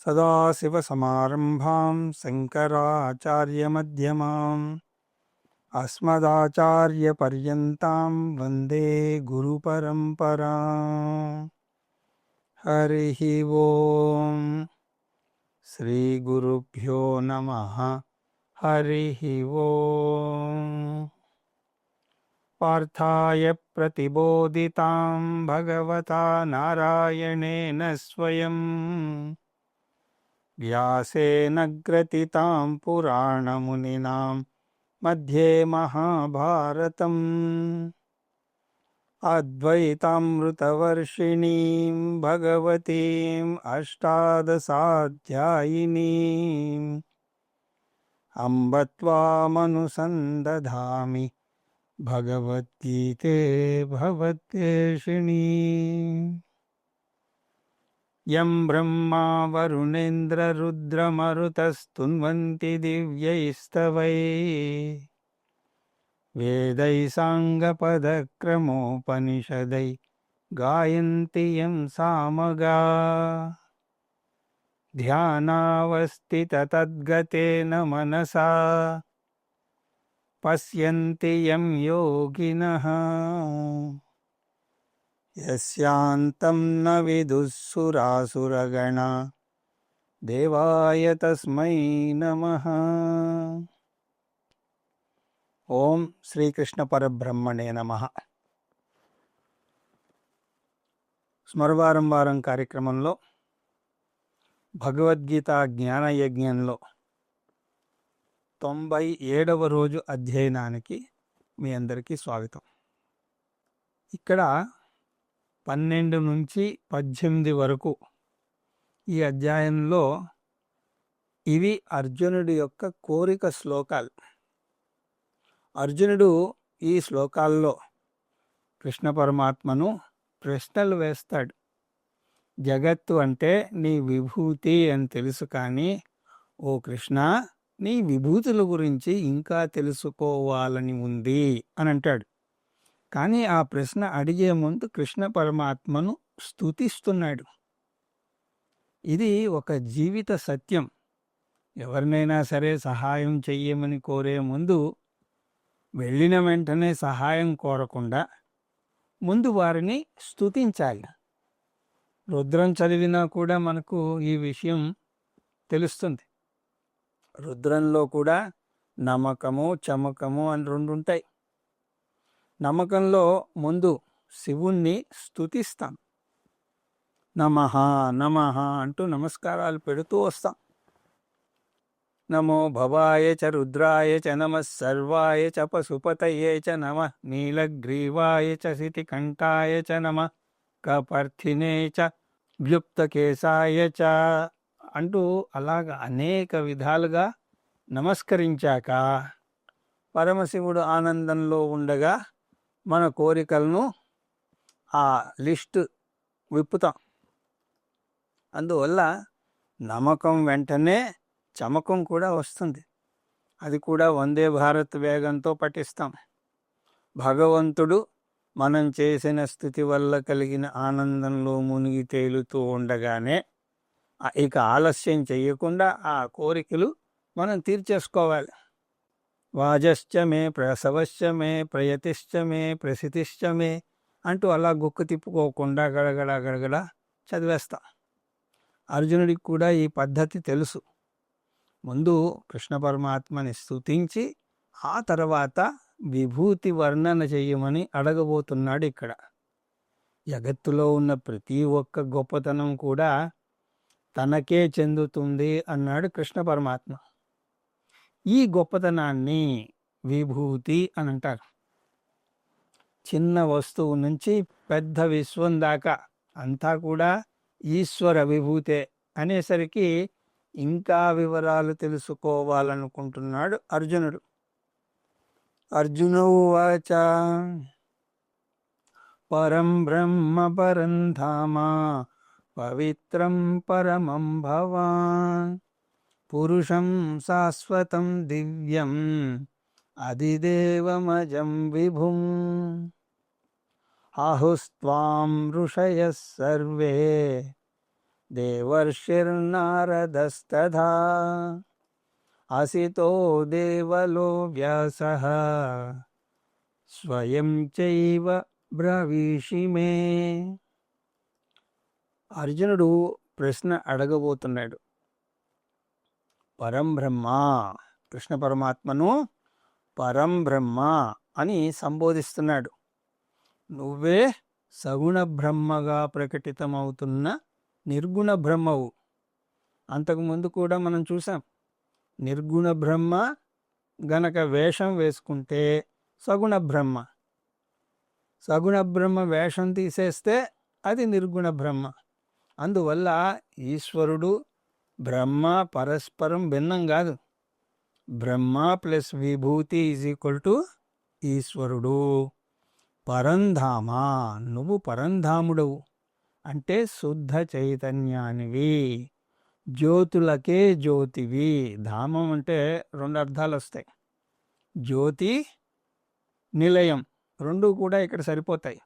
సదాశివసమారంభాం శంకరాచార్యమధ్యమాం అస్మదాచార్యపర్యంతాం వందే గురుపరంపరాం. హరి ఓం. శ్రీ గురుభ్యో నమః. హరి ఓం. పార్థాయ ప్రతిబోధితాం భగవతా నారాయణేన స్వయం వ్యాసేన గ్రథితాం పురాణమునినాం మధ్యే మహాభారతం అద్వైతామృతవర్షిణీం భగవతీం అష్టాదశాధ్యాయినీం అంబ త్వామనుసందధామి భగవద్గీతే భవద్వేషిణీ. యం బ్రహ్మా వరుణేంద్రరుద్రమరుతస్తున్వంతి దివ్యైస్తవైః వేదైః సాంగపదక్రమోపనిషదైః గాయంతి యం సామగాః. ధ్యానావస్థితతద్గతేన మనసా పశ్యంతి యం యోగినః యస్యాంతం న విదుః సురాసురగణా దేవాయ తస్మై నమః. ఓం శ్రీకృష్ణ పరబ్రహ్మణే నమః. స్మరవారం వారం కార్యక్రమంలో భగవద్గీత జ్ఞాన యజ్ఞంలో 97వ రోజు అధ్యయనానికి మీ అందరికీ స్వాగతం. ఇక్కడ 12 నుంచి 18 వరకు ఈ అధ్యాయంలో ఇవి అర్జునుడి యొక్క కోరిక శ్లోకాలు. అర్జునుడు ఈ శ్లోకాల్లో కృష్ణ పరమాత్మను ప్రశ్నలు వేస్తాడు. జగత్తు అంటే నీ విభూతి అని తెలుసు, కానీ ఓ కృష్ణ, నీ విభూతుల గురించి ఇంకా తెలుసుకోవాలని ఉంది అని అంటాడు. కానీ ఆ ప్రశ్న అడిగే ముందు కృష్ణ పరమాత్మను స్తుతిస్తున్నాడు. ఇది ఒక జీవిత సత్యం. ఎవరినైనా సరే సహాయం చెయ్యమని కోరే ముందు వెళ్ళిన వెంటనే సహాయం కోరకుండా ముందు వారిని స్తుతించాలి. రుద్రం చదివినా కూడా మనకు ఈ విషయం తెలుస్తుంది. రుద్రంలో కూడా నమకము చమకము అని 2 ఉంటాయి. నమ్మకంలో ముందు శివుణ్ణి స్తుతిస్తాం. నమః నమః అంటూ నమస్కారాలు పెడుతూ వస్తాం. నమో భవాయ చ రుద్రాయ చ నమః సర్వాయ చ పశుపతయే చ నమః నీలగ్రీవాయ చ శితికంఠాయ చ నమః కపర్థినే చ వ్యుప్తకేశాయ చ అంటూ అలాగ అనేక విధాలుగా నమస్కరించాక పరమశివుడు ఆనందంలో ఉండగా మన కోరికలను ఆ లిస్టు విప్పుతాం. అందువల్ల నమ్మకం వెంటనే చమకం కూడా వస్తుంది. అది కూడా వందే భారత్ వేగంతో పఠిస్తాం. భగవంతుడు మనం చేసిన స్థుతి వల్ల కలిగిన ఆనందంలో మునిగి తేలుతూ ఉండగానే ఇక ఆలస్యం చేయకుండా ఆ కోరికలు మనం తీర్చేసుకోవాలి. వాజశ్చ మే ప్రసవశ్చ మే ప్రయతిశ్చ మే ప్రసితిశ్చ మే అంటూ అలా గుక్కు తిప్పుకోకుండా గడగడ గడగడ చదివేస్తాం. అర్జునుడికి కూడా ఈ పద్ధతి తెలుసు. ముందు కృష్ణ పరమాత్మని స్తుతించి ఆ తర్వాత విభూతి వర్ణన చెయ్యమని అడగబోతున్నాడు. ఇక్కడ జగత్తులో ఉన్న ప్రతి ఒక్క గొప్పతనం కూడా తనకే చెందుతుంది అన్నాడు కృష్ణ పరమాత్మ. ఈ గొప్పతనాన్ని విభూతి అని అంటారు. చిన్న వస్తువు నుంచి పెద్ద విశ్వం దాకా అంతా కూడా ఈశ్వర విభూతే అనేసరికి ఇంకా వివరాలు తెలుసుకోవాలనుకుంటున్నాడు అర్జునుడు. అర్జున ఉవాచ పరం బ్రహ్మ పరం ధామ పవిత్రం పరమం భవాన్ పురుషం శాశ్వతం దివ్యం అదిదేవమజం విభుం ఆహుస్త్వాం ఋషయః సర్వే దేవర్షిర్నారదస్తథా అసితో దేవలో వ్యాసః స్వయం చైవ బ్రవీషి మే. అర్జునుడు ప్రశ్న అడగబోతున్నాడు. పరంబ్రహ్మ, కృష్ణ పరమాత్మను పరంబ్రహ్మ అని సంబోధిస్తున్నాడు. నువ్వే సగుణ బ్రహ్మగా ప్రకటితమవుతున్న నిర్గుణ బ్రహ్మవు. అంతకుముందు కూడా మనం చూసాం, నిర్గుణ బ్రహ్మ గనక వేషం వేసుకుంటే సగుణ బ్రహ్మ, సగుణ బ్రహ్మ వేషం తీసేస్తే అది నిర్గుణ బ్రహ్మ. అందువల్ల ఈశ్వరుడు బ్రహ్మ పరస్పరం భిన్నం కాదు. బ్రహ్మ ప్లస్ విభూతి ఈజ్ ఈక్వల్ టు ఈశ్వరుడు. పరంధామ, నువ్వు పరంధాముడవు అంటే శుద్ధ చైతన్యానివి, జ్యోతులకే జ్యోతివి. ధామం అంటే రెండు అర్థాలు వస్తాయి, జ్యోతి, నిలయం, రెండు కూడా ఇక్కడ సరిపోతాయి.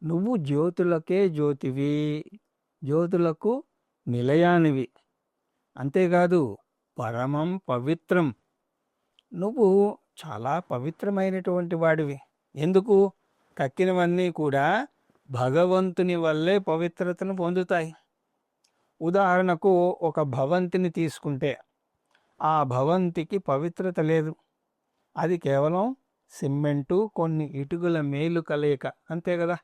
నువ్వు జ్యోతులకే జ్యోతివి, జ్యోతులకు నిలయానివి. అంతేకాదు పరమం పవిత్రం, నువ్వు చాలా పవిత్రమైనటువంటి వాడివి. ఎందుకు? కక్కినవన్నీ కూడా భగవంతుని వల్లే పవిత్రతను పొందుతాయి. ఉదాహరణకు ఒక భవంతిని తీసుకుంటే ఆ భవంతికి పవిత్రత లేదు, అది కేవలం సిమెంటు కొన్ని ఇటుకల మేలు కలయిక, అంతే కదా.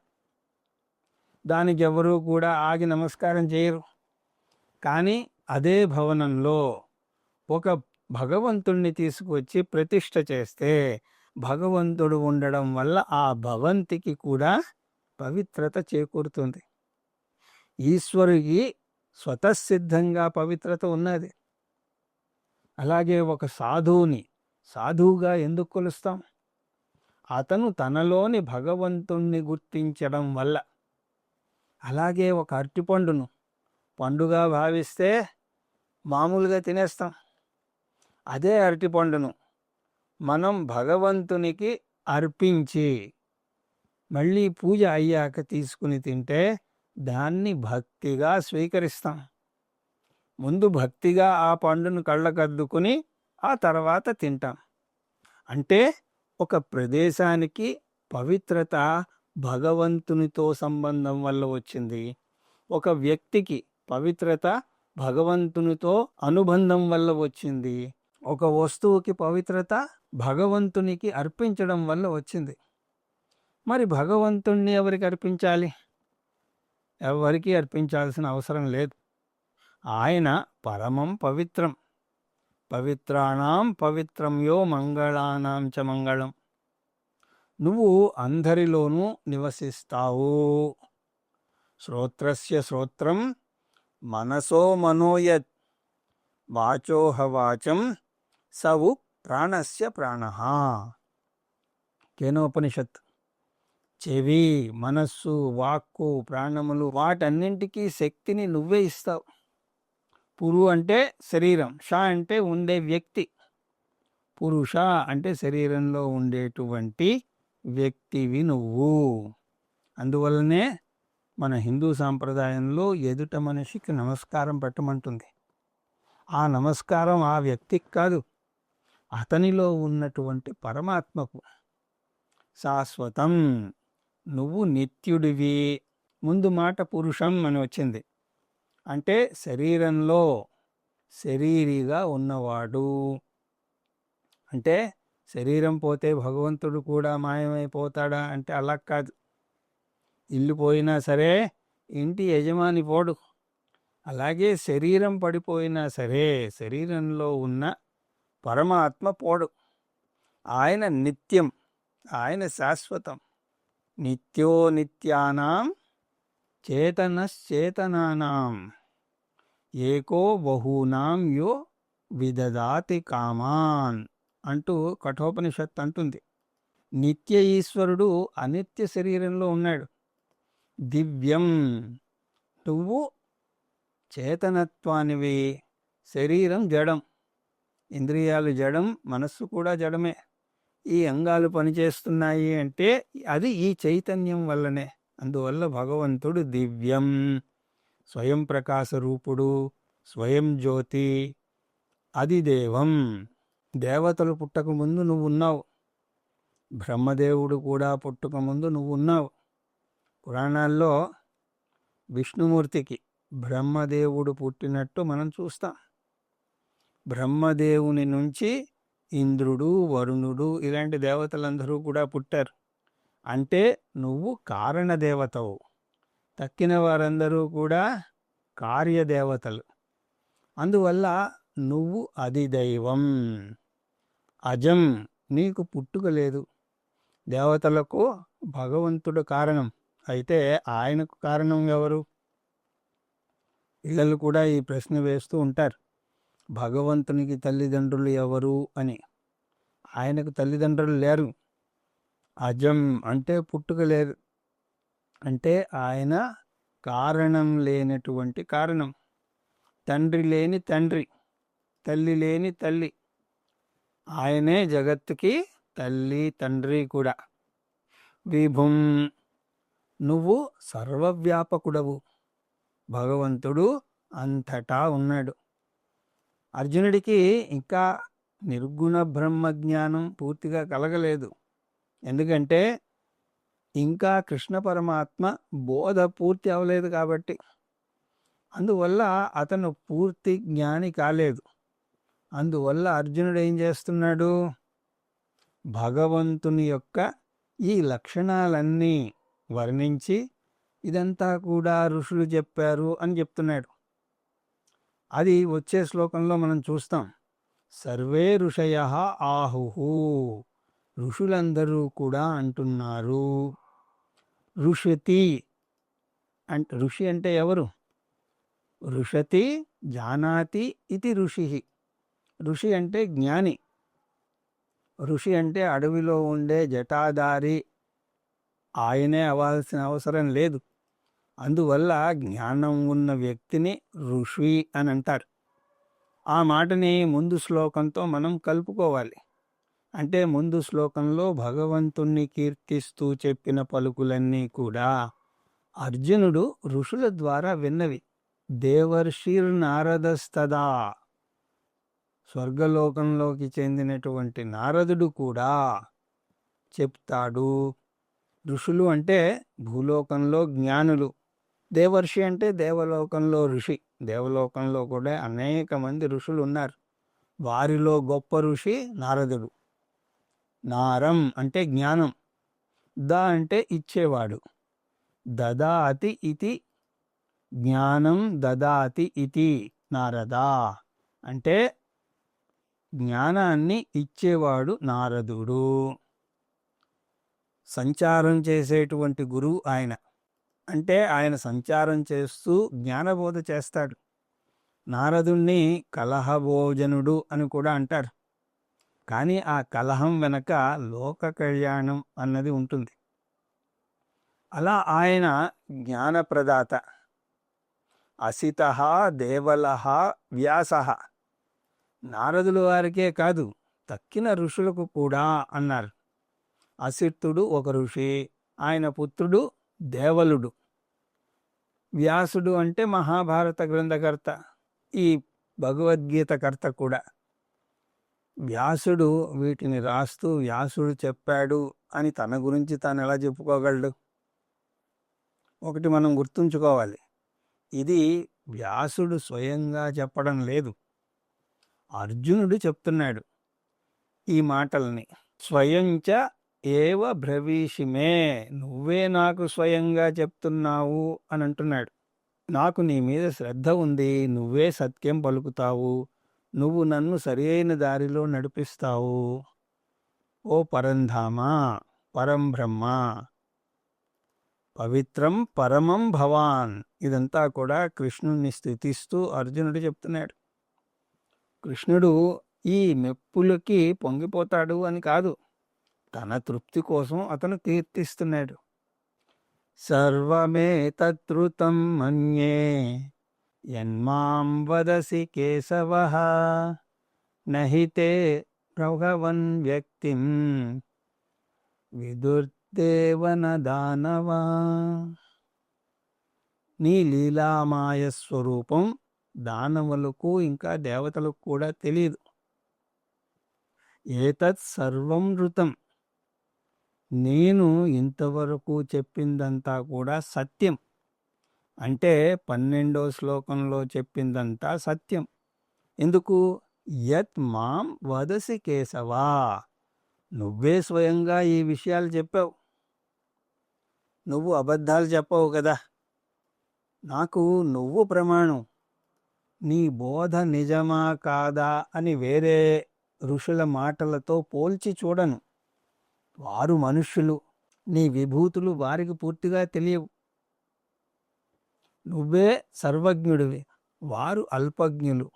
దానికి ఎవరూ కూడా ఆగి నమస్కారం చేయరు. కానీ అదే భవనంలో ఒక భగవంతుణ్ణి తీసుకువచ్చి ప్రతిష్ఠ చేస్తే భగవంతుడు ఉండడం వల్ల ఆ భవంతికి కూడా పవిత్రత చేకూరుతుంది. ఈశ్వరుడికి స్వతసిద్ధంగా పవిత్రత ఉన్నది. అలాగే ఒక సాధువుని సాధువుగా ఎందుకు కొలుస్తాం? అతను తనలోని భగవంతుణ్ణి గుర్తించడం వల్ల. అలాగే ఒక అరటిపండును పండుగా భావిస్తే మామూలుగా తినేస్తాం. అదే అరటిపండును మనం భగవంతునికి అర్పించి మళ్ళీ పూజ అయ్యాక తీసుకుని తింటే దాన్ని భక్తిగా స్వీకరిస్తాం. ముందు భక్తిగా ఆ పండును కళ్ళకద్దుకుని ఆ తర్వాత తింటాం. అంటే ఒక ప్రదేశానికి పవిత్రత భగవంతునితో సంబంధం వల్ల వచ్చింది, ఒక వ్యక్తికి పవిత్రత భగవంతునితో అనుబంధం వల్ల వచ్చింది, ఒక వస్తువుకి పవిత్రత భగవంతునికి అర్పించడం వల్ల వచ్చింది. మరి భగవంతుణ్ణి ఎవరికి అర్పించాలి? ఎవరికి అర్పించాల్సిన అవసరం లేదు. ఆయన పరమం పవిత్రం. పవిత్రాణం పవిత్రం యో మంగళానాం చ మంగళం. నువ్వు అందరిలోనూ నివసిస్తావు. శ్రోత్రస్య శ్రోత్రం మనసో మనోయత్ వాచోహ వాచం సవు ప్రాణస్య ప్రాణః. కేనోపనిషత్. చెవి, మనస్సు, వాక్కు, ప్రాణములు వాటన్నింటికీ శక్తిని నువ్వే ఇస్తావు. పురు అంటే శరీరం, ష అంటే ఉండే వ్యక్తి. పురుష అంటే శరీరంలో ఉండేటువంటి వ్యక్తివి నువ్వు. అందువల్లనే మన హిందూ సాంప్రదాయంలో ఎదుట మనిషికి నమస్కారం పెట్టమంటుంది. ఆ నమస్కారం ఆ వ్యక్తికి కాదు, అతనిలో ఉన్నటువంటి పరమాత్మకు. శాశ్వతం, నువ్వు నిత్యుడివి. ముందు మాట పురుషం అని వచ్చింది, అంటే శరీరంలో శరీరిగా ఉన్నవాడు. అంటే శరీరం పోతే భగవంతుడు కూడా మాయమైపోతాడా అంటే అలా కాదు. ఇల్లు పోయినా సరే ఇంటి యజమాని పోడు. అలాగే శరీరం పడిపోయినా సరే శరీరంలో ఉన్న పరమాత్మ పోడు. ఆయన నిత్యం, ఆయన శాశ్వతం. నిత్యో నిత్యానాం చేతనశ్చేతనానాం ఏకో బహూనాం యో విదదాతి కామాన్ అంటూ కఠోపనిషత్ అంటుంది. నిత్య ఈశ్వరుడు అనిత్య శరీరంలో ఉన్నాడు. దివ్యం, నువ్వు చేతనత్వానివి. శరీరం జడం, ఇంద్రియాలు జడం, మనస్సు కూడా జడమే. ఈ అంగాలు పనిచేస్తున్నాయి అంటే అది ఈ చైతన్యం వల్లనే. అందువల్ల భగవంతుడు దివ్యం. స్వయం ప్రకాశ రూపుడు, స్వయం జ్యోతి, అధిదేవం. దేవతలు పుట్టకముందు నువ్వున్నావు, బ్రహ్మదేవుడు కూడా పుట్టకముందు నువ్వున్నావు. పురాణాల్లో విష్ణుమూర్తికి బ్రహ్మదేవుడు పుట్టినట్టు మనం చూస్తాం. బ్రహ్మదేవుని నుంచి ఇంద్రుడు, వరుణుడు ఇలాంటి దేవతలందరూ కూడా పుట్టారు. అంటే నువ్వు కారణదేవతవు. తక్కిన వారందరూ కూడా కార్యదేవతలు. అందువల్ల నువ్వు అధిదైవం, అజం. నీకు పుట్టుక లేదు. దేవతలకు భగవంతుడు కారణం. అయితే ఆయనకు కారణం ఎవరు? పిల్లలు కూడా ఈ ప్రశ్న వేస్తూ ఉంటారు, భగవంతునికి తల్లిదండ్రులు ఎవరు అని. ఆయనకు తల్లిదండ్రులు లేరు. అజం అంటే పుట్టుక లేదు. అంటే ఆయన కారణం లేనటువంటి కారణం. తండ్రి లేని తండ్రి, తల్లి లేని తల్లి. ఆయనే జగత్తుకి తల్లి తండ్రి కూడా. విభుం, నువ్వు సర్వవ్యాపకుడవు. భగవంతుడు అంతటా ఉన్నాడు. అర్జునుడికి ఇంకా నిర్గుణ బ్రహ్మజ్ఞానం పూర్తిగా కలగలేదు. ఎందుకంటే ఇంకా కృష్ణ పరమాత్మ బోధ పూర్తి అవ్వలేదు కాబట్టి. అందువల్ల అతను పూర్తి జ్ఞాని కాలేదు. అందువల్ల అర్జునుడు ఏం చేస్తున్నాడు? భగవంతుని యొక్క ఈ లక్షణాలన్నీ వర్ణించి ఇదంతా కూడా ఋషులు చెప్పారు అని చెప్తున్నాడు. అది వచ్చే శ్లోకంలో మనం చూస్తాం. సర్వే ఋషయః ఆహుహు, ఋషులందరూ కూడా అంటున్నారు. ఋషతి అంటే, ఋషి అంటే ఎవరు? ఋషతి జానాతి ఇది ఋషి. ఋషి అంటే జ్ఞాని. ఋషి అంటే అడవిలో ఉండే జటాధారి ఆయనే అవ్వాల్సిన అవసరం లేదు. అందువల్ల జ్ఞానం ఉన్న వ్యక్తిని ఋషి అని అంటారు. ఆ మాటని ముందు శ్లోకంతో మనం కలుపుకోవాలి. అంటే ముందు శ్లోకంలో భగవంతుణ్ణి కీర్తిస్తూ చెప్పిన పలుకులన్నీ కూడా అర్జునుడు ఋషుల ద్వారా విన్నవి. దేవర్షిర్ నారదస్తదా, స్వర్గలోకంలోకి చెందినటువంటి నారదుడు కూడా చెప్తాడు. ఋషులు అంటే భూలోకంలో జ్ఞానులు, దేవర్షి అంటే దేవలోకంలో ఋషి. దేవలోకంలో కూడా అనేక మంది ఋషులు ఉన్నారు. వారిలో గొప్ప ఋషి నారదుడు. నారం అంటే జ్ఞానం, ద అంటే ఇచ్చేవాడు, దదాతి ఇతి, జ్ఞానం దదాతి ఇతి నారదా, అంటే జ్ఞానాన్ని ఇచ్చేవాడు నారదుడు. సంచారం చేసేటువంటి గురువు ఆయన. అంటే ఆయన సంచారం చేస్తూ జ్ఞానబోధ చేస్తాడు. నారదుణ్ణి కలహభోజనుడు అని కూడా అంటారు. కానీ ఆ కలహం వెనక లోక కళ్యాణం అన్నది ఉంటుంది. అలా ఆయన జ్ఞానప్రదాత. అసితః దేవలః వ్యాసః, నారదుల వారికే కాదు తక్కిన ఋషులకు కూడా అన్నారు. అసితుడు ఒక ఋషి, ఆయన పుత్రుడు దేవలుడు. వ్యాసుడు అంటే మహాభారత గ్రంథకర్త, ఈ భగవద్గీత కర్త కూడా. వ్యాసుడు వీటిని రాస్తూ వ్యాసుడు చెప్పాడు అని తన గురించి తాను ఎలా చెప్పుకోగలడు? ఒకటి మనం గుర్తుంచుకోవాలి, ఇది వ్యాసుడు స్వయంగా చెప్పడం లేదు, అర్జునుడు చెప్తున్నాడు ఈ మాటల్ని. స్వయంచ ఏవ బ్రవీషిమే, నువ్వే నాకు స్వయంగా చెప్తున్నావు అని అంటున్నాడు. నాకు నీ మీద శ్రద్ధ ఉంది, నువ్వే సత్యం పలుకుతావు, నువ్వు నన్ను సరి అయిన దారిలో నడిపిస్తావు. ఓ పరంధామ, పరం బ్రహ్మ, పవిత్రం పరమం భవాన్. ఇదంతా కూడా కృష్ణుణ్ణి స్తుతిస్తూ అర్జునుడు చెప్తున్నాడు. కృష్ణుడు ఈ మెప్పులకి పొంగిపోతాడు అని కాదు, తన తృప్తి కోసం అతను కీర్తిస్తున్నాడు. సర్వమే తత్రుతం మన్యే యన్మాం వదసి కేశవః, నహితే భగవన్ వ్యక్తిం విదుర్దేవన దానవా. నీ లీలామాయ స్వరూపం దానవులకు ఇంకా దేవతలకు కూడా తెలియదు. ఏతత్ సర్వం ఋతం, నేను ఇంతవరకు చెప్పిందంతా కూడా సత్యం. అంటే 12వ శ్లోకంలో చెప్పిందంతా సత్యం. ఎందుకు? యత్ మాం వదసి కేశవా, నువ్వే స్వయంగా ఈ విషయాలు చెప్పావు. నువ్వు అబద్ధాలు చెప్పవు కదా, నాకు నువ్వు ప్రమాణం. నీ బోధ నిజమా కాదా అని వేరే ఋషుల మాటలతో పోల్చి చూడను. వారు మనుష్యులు, నీ విభూతులు వారికి పూర్తిగా తెలియవు. నువ్వే సర్వజ్ఞుడివి, వారు అల్పజ్ఞులు.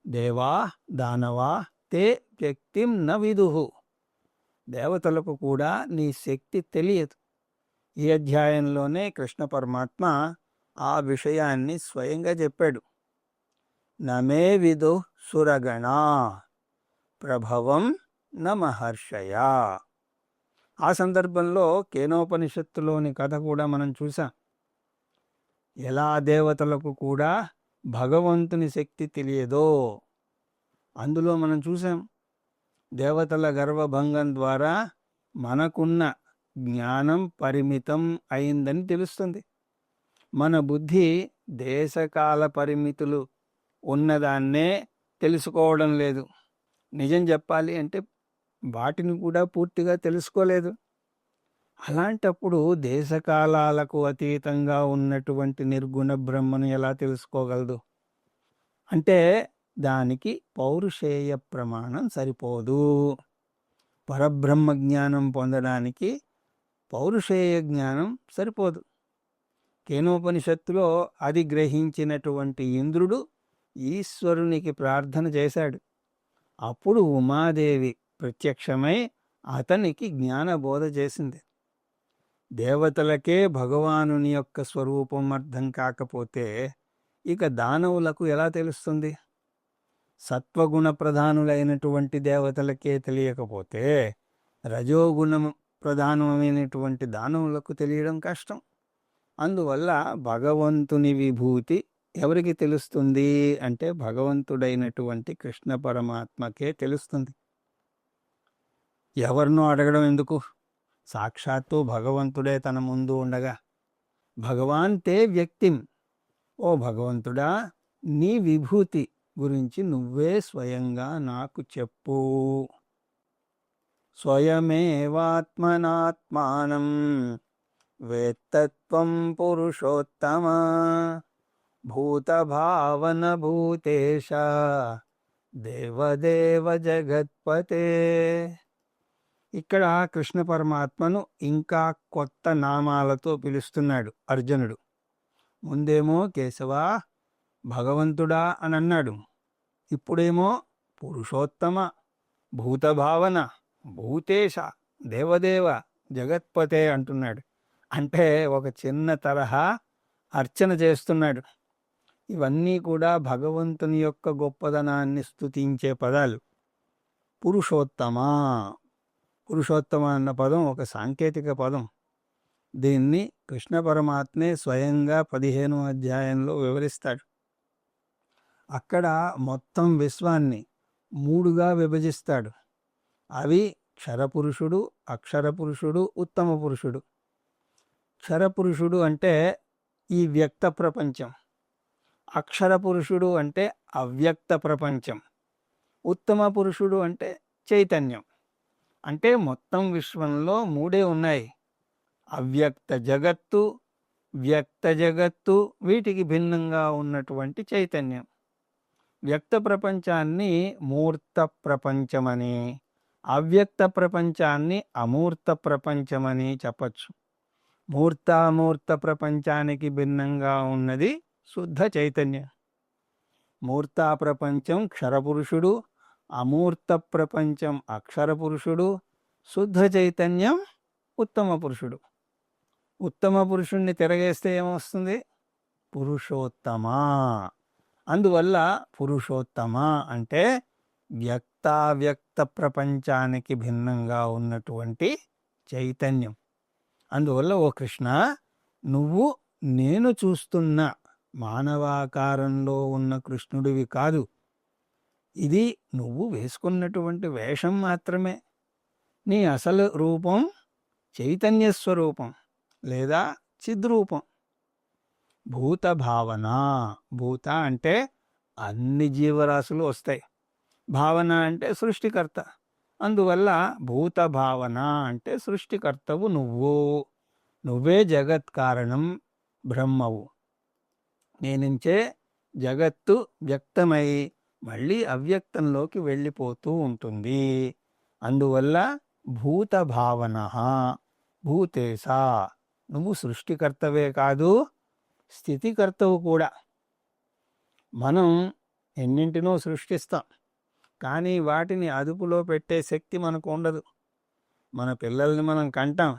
దేవా దానవా తే వ్యక్తిం న విదుహు, దేవతలకు కూడా నీ శక్తి తెలియదు. ఈ అధ్యాయంలోనే కృష్ణ పరమాత్మ ఆ విషయాన్ని స్వయంగా చెప్పాడు. నమే విదు సురగణా ప్రభవం న మహర్షయ. ఆ సందర్భంలో కేనోపనిషత్తులోని కథ కూడా మనం చూసాం. ఎలా దేవతలకు కూడా భగవంతుని శక్తి తెలియదో అందులో మనం చూసాం. దేవతల గర్వభంగం ద్వారా మనకున్న జ్ఞానం పరిమితం అయిందని తెలుస్తుంది. మన బుద్ధి దేశకాల పరిమితులు ఉన్నదాన్నే తెలుసుకోవడం లేదు. నిజం చెప్పాలి అంటే వాటిని కూడా పూర్తిగా తెలుసుకోలేదు. అలాంటప్పుడు దేశకాలాలకు అతీతంగా ఉన్నటువంటి నిర్గుణ బ్రహ్మను ఎలా తెలుసుకోగలదు? అంటే దానికి పౌరుషేయ ప్రమాణం సరిపోదు. పరబ్రహ్మ జ్ఞానం పొందడానికి పౌరుషేయ జ్ఞానం సరిపోదు. కేనోపనిషత్తులో అది గ్రహించినటువంటి ఇంద్రుడు ఈశ్వరునికి ప్రార్థన చేశాడు. అప్పుడు ఉమాదేవి ప్రత్యక్షమై అతనికి జ్ఞానబోధ చేసింది. దేవతలకే భగవానుని యొక్క స్వరూపం అర్థం కాకపోతే ఇక దానవులకు ఎలా తెలుస్తుంది? సత్వగుణ ప్రధానులైనటువంటి దేవతలకే తెలియకపోతే రజోగుణం ప్రధానమైనటువంటి దానవులకు తెలియడం కష్టం. అందువల్ల భగవంతుని విభూతి ఎవరికి తెలుస్తుంది అంటే భగవంతుడైనటువంటి కృష్ణ పరమాత్మకే తెలుస్తుంది. ఎవరినో అడగడం ఎందుకు? సాక్షాత్తు భగవంతుడే తన ముందు ఉండగా. భగవాన్ తే వ్యక్తిం, ఓ భగవంతుడా నీ విభూతి గురించి నువ్వే స్వయంగా నాకు చెప్పు. స్వయమేవాత్మనాత్మానం వేత్తత్వం పురుషోత్తమ భూతభావన భూతేశ దేవదేవ జగత్పతే. ఇక్కడ కృష్ణ పరమాత్మను ఇంకా కొత్త నామాలతో పిలుస్తున్నాడు అర్జునుడు. ముందేమో కేశవ భగవంతుడా అని అన్నాడు. ఇప్పుడేమో పురుషోత్తమ, భూతభావన, భూతేశ, దేవదేవ, జగత్పతే అంటున్నాడు. అంటే ఒక చిన్న తరహా అర్చన చేస్తున్నాడు. ఇవన్నీ కూడా భగవంతుని యొక్క గొప్పదనాన్ని స్తుతించే పదాలు. పురుషోత్తమ, పురుషోత్తమ అన్న పదం ఒక సాంకేతిక పదం. దీన్ని కృష్ణ పరమాత్మే స్వయంగా 15వ అధ్యాయంలో వివరిస్తాడు. అక్కడ మొత్తం విశ్వాన్ని 3గా విభజిస్తాడు. అవి క్షరపురుషుడు, అక్షరపురుషుడు, ఉత్తమ పురుషుడు. క్షరపురుషుడు అంటే ఈ వ్యక్త ప్రపంచం, అక్షర పురుషుడు అంటే అవ్యక్త ప్రపంచం, ఉత్తమ పురుషుడు అంటే చైతన్యం. అంటే మొత్తం విశ్వంలో 3 ఉన్నాయి. అవ్యక్త జగత్తు, వ్యక్త జగత్తు, వీటికి భిన్నంగా ఉన్నటువంటి చైతన్యం. వ్యక్త ప్రపంచాన్ని మూర్త ప్రపంచమని, అవ్యక్త ప్రపంచాన్ని అమూర్త ప్రపంచమని చెప్పచ్చు. మూర్తామూర్త ప్రపంచానికి భిన్నంగా ఉన్నది శుద్ధ చైతన్యం. మూర్త ప్రపంచం క్షరపురుషుడు, అమూర్త ప్రపంచం అక్షర పురుషుడు, శుద్ధ చైతన్యం ఉత్తమ పురుషుడు. ఉత్తమ పురుషుణ్ణి తిరగేస్తే ఏమొస్తుంది? పురుషోత్తమ. అందువల్ల పురుషోత్తమ అంటే వ్యక్తావ్యక్త ప్రపంచానికి భిన్నంగా ఉన్నటువంటి చైతన్యం. అందువల్ల ఓ కృష్ణ, నువ్వు నేను చూస్తున్న మానవాకారంలో ఉన్న కృష్ణుడివి కాదు. ఇది నువ్వు వేసుకున్నటువంటి వేషం మాత్రమే. నీ అసలు రూపం చైతన్య స్వరూపం లేదా చిద్రూపం. భూత భావన. భూత అంటే అన్ని జీవరాశులు వస్తాయి. భావన అంటే సృష్టికర్త. అందువల్ల భూత భావన అంటే సృష్టికర్తవు నువ్వు. నువ్వే జగత్ కారణం, బ్రహ్మవు. నీ నుంచే జగత్తు వ్యక్తమై మళ్ళీ అవ్యక్తంలోకి వెళ్ళిపోతూ ఉంటుంది. అందువల్ల భూత భావన భూతేశా. నువ్వు సృష్టికర్తవే కాదు, స్థితికర్తవు కూడా. మనం ఎన్నింటినో సృష్టిస్తాం, కానీ వాటిని అదుపులో పెట్టే శక్తి మనకు ఉండదు. మన పిల్లల్ని మనం కంటాం,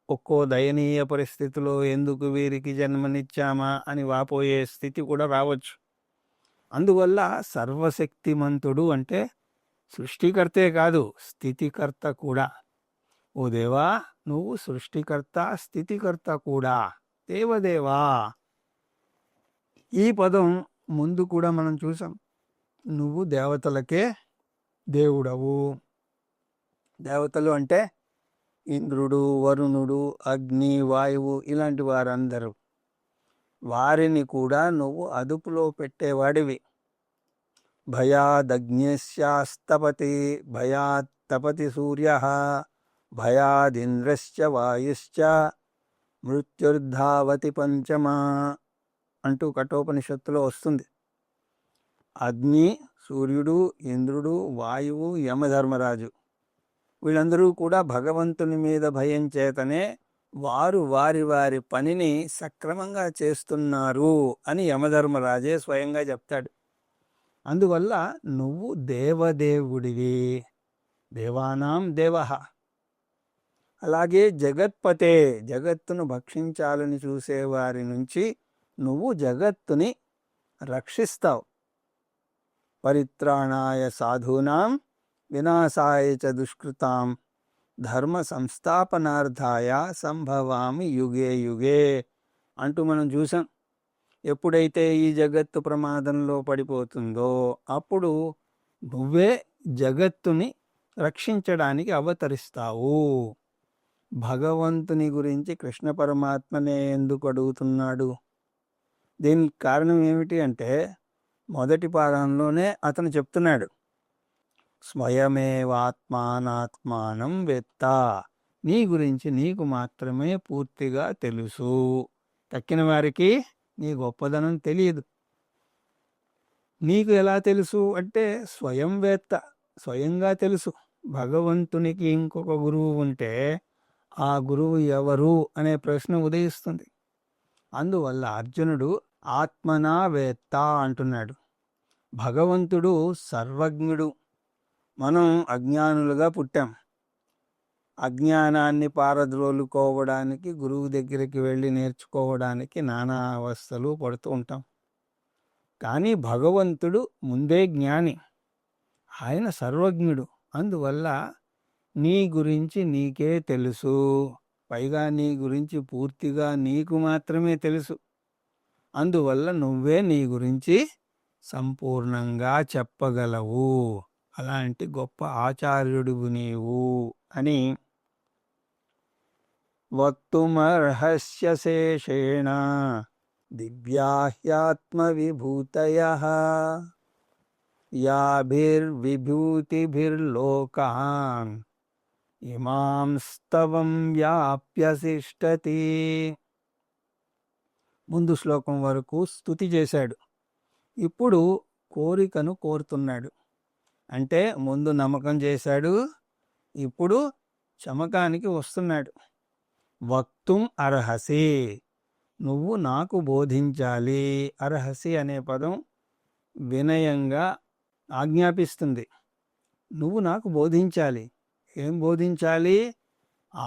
ఒక్కో దయనీయ పరిస్థితిలో ఎందుకు వీరికి జన్మనిచ్చామా అని వాపోయే స్థితి కూడా రావచ్చు. అందువల్ల సర్వశక్తిమంతుడు అంటే సృష్టికర్తే కాదు, స్థితికర్త కూడా. ఓ దేవా, నువ్వు సృష్టికర్త, స్థితికర్త కూడా. దేవదేవా. ఈ పదం ముందు కూడా మనం చూసాం. నువ్వు దేవతలకే దేవుడవు. దేవతలు అంటే ఇంద్రుడు, వరుణుడు, అగ్ని, వాయువు ఇలాంటి వారందరూ. వారిని కూడా నువ్వు అదుపులో పెట్టేవాడివి. భయాదగ్నిశ్చాస్తపతి, భయాత్తపతి సూర్య, భయాదింద్రశ్చ వాయుశ్చ, మృత్యుర్ధావతి పంచమా అంటూ కఠోపనిషత్తులో వస్తుంది. అగ్ని, సూర్యుడు, ఇంద్రుడు, వాయువు, యమధర్మరాజు వీళ్ళందరూ కూడా భగవంతుని మీద భయం చేతనే వారు వారి వారి పనిని సక్రమంగా చేస్తున్నారు అని యమధర్మరాజే స్వయంగా చెప్తాడు. అందువల్ల నువ్వు దేవదేవుడివి, దేవానాం దేవః. అలాగే జగత్పతే, జగత్తును భక్షించాలని చూసేవారి నుంచి నువ్వు జగత్తుని రక్షిస్తావు. పరిత్రాణాయ సాధూనాం వినాశాయ చ దుష్కృతాం ధర్మ సంస్థాపనార్థాయ సంభవామి యుగే యుగే అంటూ మనం చూసాం. ఎప్పుడైతే ఈ జగత్తు ప్రమాదంలో పడిపోతుందో అప్పుడు నువ్వే జగత్తుని రక్షించడానికి అవతరిస్తావు. భగవంతుని గురించి కృష్ణ పరమాత్మనే ఎందుకు అడుగుతున్నాడు? దీనికి కారణం ఏమిటి అంటే మొదటి పాఠంలోనే అతను చెప్తున్నాడు, స్వయమేవాత్మానాత్మానం వెత్త. నీ గురించి నీకు మాత్రమే పూర్తిగా తెలుసు. తక్కిన వారికి నీ గొప్పదనం తెలియదు. నీకు ఎలా తెలుసు అంటే స్వయం వేత్త, స్వయంగా తెలుసు. భగవంతునికి ఇంకొక గురువు ఉంటే ఆ గురువు ఎవరు అనే ప్రశ్న ఉదయిస్తుంది. అందువల్ల అర్జునుడు ఆత్మనా వేత్త అంటున్నాడు. భగవంతుడు సర్వజ్ఞుడు. మనం అజ్ఞానులుగా పుట్టాం. అజ్ఞానాన్ని పారద్రోలుకోవడానికి గురువు దగ్గరికి వెళ్ళి నేర్చుకోవడానికి నానా అవస్థలు పడుతూ ఉంటాం. కానీ భగవంతుడు ముందే జ్ఞాని, ఆయన సర్వజ్ఞుడు. అందువల్ల నీ గురించి నీకే తెలుసు. పైగా నీ గురించి పూర్తిగా నీకు మాత్రమే తెలుసు. అందువల్ల నువ్వే నీ గురించి సంపూర్ణంగా చెప్పగలవు. అలాంటి గొప్ప ఆచార్యుడివి నీవు అని వక్తుమర్హస్య శేషేణ దివ్యాహ్యాత్మ విభూతయః యాభిర్విభూతిభిర్లోకాన్ ఇమాం స్తవం వ్యాప్యసిష్టతి. ముందు శ్లోకం వరకు స్తుతి చేశాడు, ఇప్పుడు కోరికను కోరుతున్నాడు. అంటే ముందు నమ్మకం చేశాడు, ఇప్పుడు చమకానికి వస్తున్నాడు. వక్తుం అర్హసి, నువ్వు నాకు బోధించాలి. అర్హసి అనే పదం వినయంగా ఆజ్ఞాపిస్తుంది. నువ్వు నాకు బోధించాలి. ఏం బోధించాలి?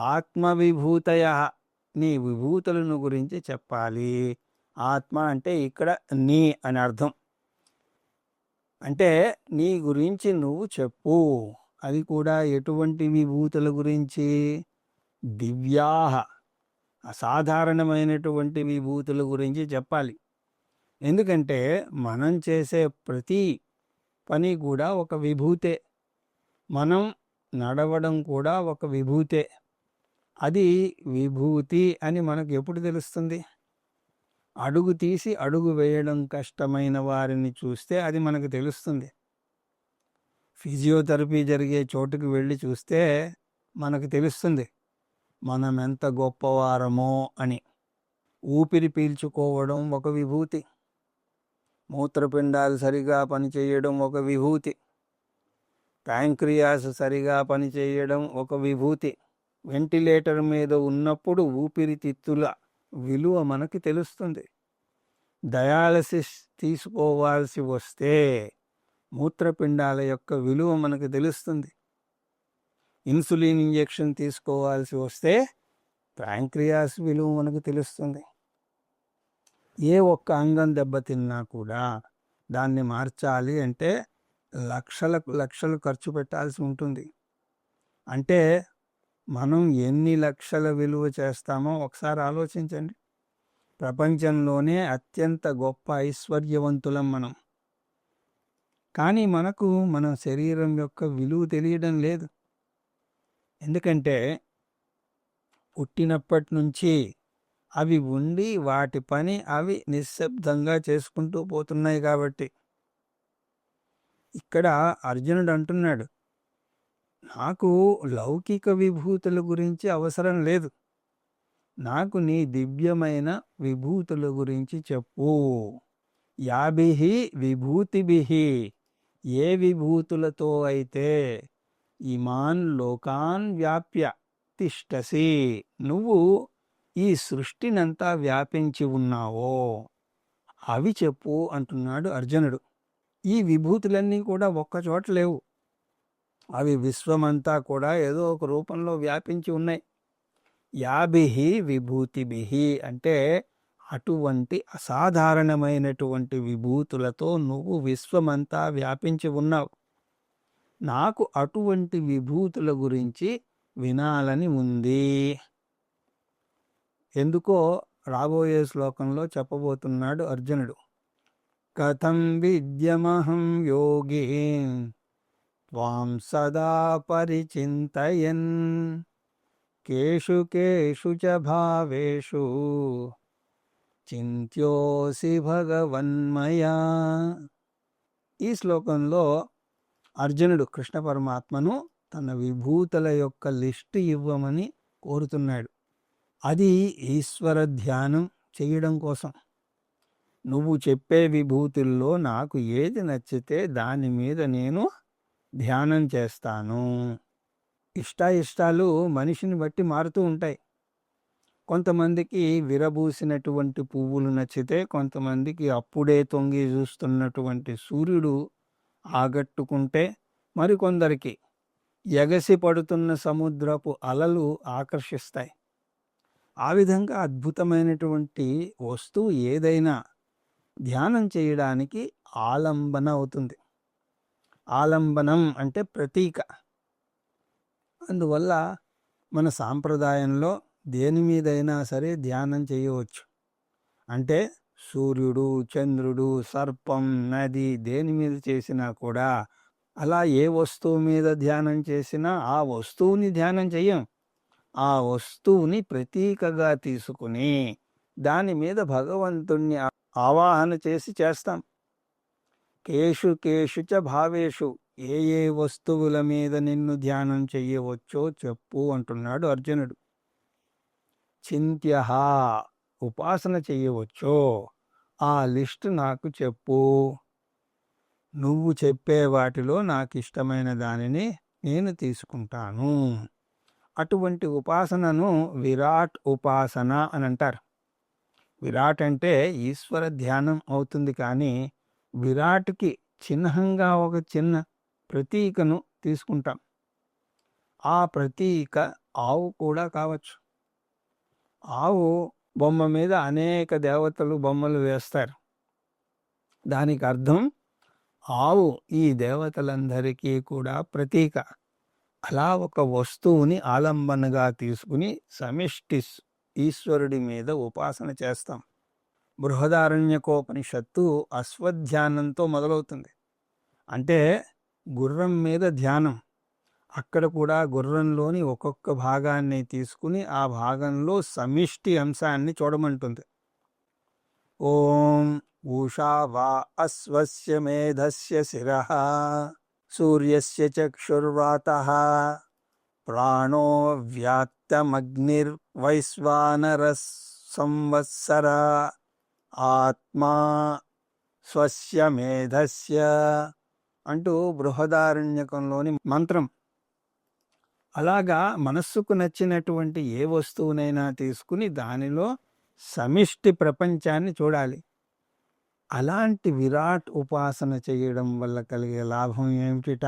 ఆత్మవిభూతయ, నీ విభూతులను గురించి చెప్పాలి. ఆత్మ అంటే ఇక్కడ నీ అని అర్థం. అంటే నీ గురించి నువ్వు చెప్పు. అది కూడా ఎటువంటి విభూతుల గురించి? దివ్యాహ అసాధారణమైనటువంటి విభూతుల గురించి చెప్పాలి. ఎందుకంటే మనం చేసే ప్రతి పని కూడా ఒక విభూతే. మనం నడవడం కూడా ఒక విభూతే. అది విభూతి అని మనకు ఎప్పుడు తెలుస్తుంది? అడుగు తీసి అడుగు వేయడం కష్టమైన వారిని చూస్తే అది మనకు తెలుస్తుంది. ఫిజియోథెరపీ జరిగే చోటుకు వెళ్ళి చూస్తే మనకు తెలుస్తుంది మనం ఎంత గొప్పవారమో అని. ఊపిరి పీల్చుకోవడం ఒక విభూతి, మూత్రపిండాలు సరిగా పనిచేయడం ఒక విభూతి, ప్యాంక్రియాస్ సరిగా పనిచేయడం ఒక విభూతి. వెంటిలేటర్ మీద ఉన్నప్పుడు ఊపిరితిత్తుల విలువ మనకి తెలుస్తుంది. డయాలసిస్ తీసుకోవాల్సి వస్తే మూత్రపిండాల యొక్క విలువ మనకు తెలుస్తుంది. ఇన్సులిన్ ఇంజెక్షన్ తీసుకోవాల్సి వస్తే ప్యాంక్రియాస్ విలువ మనకు తెలుస్తుంది. ఏ ఒక్క అంగం దెబ్బతిన్నా కూడా దాన్ని మార్చాలి అంటే లక్షలు ఖర్చు పెట్టాల్సి ఉంటుంది. అంటే మనం ఎన్ని లక్షల విలువ చేస్తామో ఒకసారి ఆలోచించండి. ప్రపంచంలోనే అత్యంత గొప్ప ఐశ్వర్యవంతులం మనం. కానీ మనకు మన శరీరం యొక్క విలువ తెలియడం లేదు. ఎందుకంటే పుట్టినప్పటి నుంచి అవి ఉండి వాటి పని అవి నిశ్శబ్దంగా చేసుకుంటూ పోతున్నాయి. కాబట్టి ఇక్కడ అర్జునుడు అంటున్నాడు, నాకు లౌకిక విభూతుల గురించి అవసరం లేదు, నాకు నీ దివ్యమైన విభూతుల గురించి చెప్పు. యాభిహి విభూతిభిహి, ఏ విభూతులతో అయితే ఇమాన్ లోకాన్ వ్యాప్య తిష్టసి, నువ్వు ఈ సృష్టినంతా వ్యాపించి ఉన్నావో అవి చెప్పు అంటున్నాడు అర్జునుడు. ఈ విభూతులన్నీ కూడా ఒక్కచోట లేవు. అవి విశ్వమంతా కూడా ఏదో ఒక రూపంలో వ్యాపించి ఉన్నాయి. యాభిహి విభూతిభిహి అంటే అటువంటి అసాధారణమైనటువంటి విభూతులతో నువ్వు విశ్వమంతా వ్యాపించి ఉన్నావు. నాకు అటువంటి విభూతుల గురించి వినాలని ఉంది. ఎందుకో రాబోయే శ్లోకంలో చెప్పబోతున్నాడు అర్జునుడు. కథం విద్యమహం యోగి త్వాం సదా పరిచింతయన్ కేషు కేషు చ భావేషు చింత్యోసి భగవన్మయా. ఈ శ్లోకంలో అర్జునుడు కృష్ణ పరమాత్మను తన విభూతుల యొక్క లిస్టు ఇవ్వమని కోరుతున్నాడు. అది ఈశ్వర ధ్యానం చేయడం కోసం. నువ్వు చెప్పే విభూతుల్లో నాకు ఏది నచ్చితే దాని మీద నేను ధ్యానం చేస్తాను. ఇష్టాయిష్టాలు మనిషిని బట్టి మారుతూ ఉంటాయి. కొంతమందికి విరబూసినటువంటి పువ్వులు నచ్చితే, కొంతమందికి అప్పుడే తొంగి చూస్తున్నటువంటి సూర్యుడు ఆగట్టుకుంటే, మరికొందరికి ఎగసి పడుతున్న సముద్రపు అలలు ఆకర్షిస్తాయి. ఆ విధంగా అద్భుతమైనటువంటి వస్తువు ఏదైనా ధ్యానం చేయడానికి ఆలంబన అవుతుంది. ఆలంబనం అంటే ప్రతీక. అందువల్ల మన సాంప్రదాయంలో దేని మీదైనా సరే ధ్యానం చేయవచ్చు. అంటే సూర్యుడు, చంద్రుడు, సర్పం, నది, దేని మీద చేసినా కూడా, అలా ఏ వస్తువు మీద ధ్యానం చేసినా ఆ వస్తువుని ధ్యానం చెయ్యం. ఆ వస్తువుని ప్రతీకగా తీసుకుని దాని మీద భగవంతుణ్ణి ఆవాహన చేస్తాం. కేషు కేషు చ భావేషు, ఏ ఏ వస్తువుల మీద నిన్ను ధ్యానం చెయ్యవచ్చో చెప్పు అంటున్నాడు అర్జునుడు. చింత్యః, ఉపాసన చెయ్యవచ్చో ఆ లిస్టు నాకు చెప్పు. నువ్వు చెప్పే వాటిలో నాకు ఇష్టమైన దానిని నేను తీసుకుంటాను. అటువంటి ఉపాసనను విరాట్ ఉపాసన అని అంటారు. విరాట్ అంటే ఈశ్వర ధ్యానం అవుతుంది. కానీ విరాట్కి చిహ్నంగా ఒక చిన్న ప్రతీకను తీసుకుంటాం. ఆ ప్రతీక ఆవు కూడా కావచ్చు. ఆవు బొమ్మ మీద అనేక దేవతలు బొమ్మలు వేస్తారు. దానికి అర్థం ఆవు ఈ దేవతలందరికీ కూడా ప్రతీక. అలా ఒక వస్తువుని ఆలంబనగా తీసుకుని సమిష్టి ఈశ్వరుడి మీద ఉపాసన చేస్తాం. బృహదారణ్యకోపనిషత్తు అశ్వధ్యానంతో మొదలవుతుంది. అంటే గుర్రం మీద ధ్యానం. అక్కడ కూడా గుర్రంలోని ఒక్కొక్క భాగాన్ని తీసుకుని ఆ భాగంలో సమిష్టి అంశాన్ని చూడమంటుంది. ఓం ఊషా వా అశ్వస్య మేధస్య శిరః సూర్యస్య చక్షుర్వాతః ప్రాణో వ్యాత్తమగ్నిర్వైశ్వానరః సంవత్సర ఆత్మా స్వస్య మేధస్య అంటూ బృహదారణ్యకంలోని మంత్రం. అలాగా మనస్సుకు నచ్చినటువంటి ఏ వస్తువునైనా తీసుకుని దానిలో సమిష్టి ప్రపంచాన్ని చూడాలి. అలాంటి విరాట్ ఉపాసన చేయడం వల్ల కలిగే లాభం ఏమిటిట?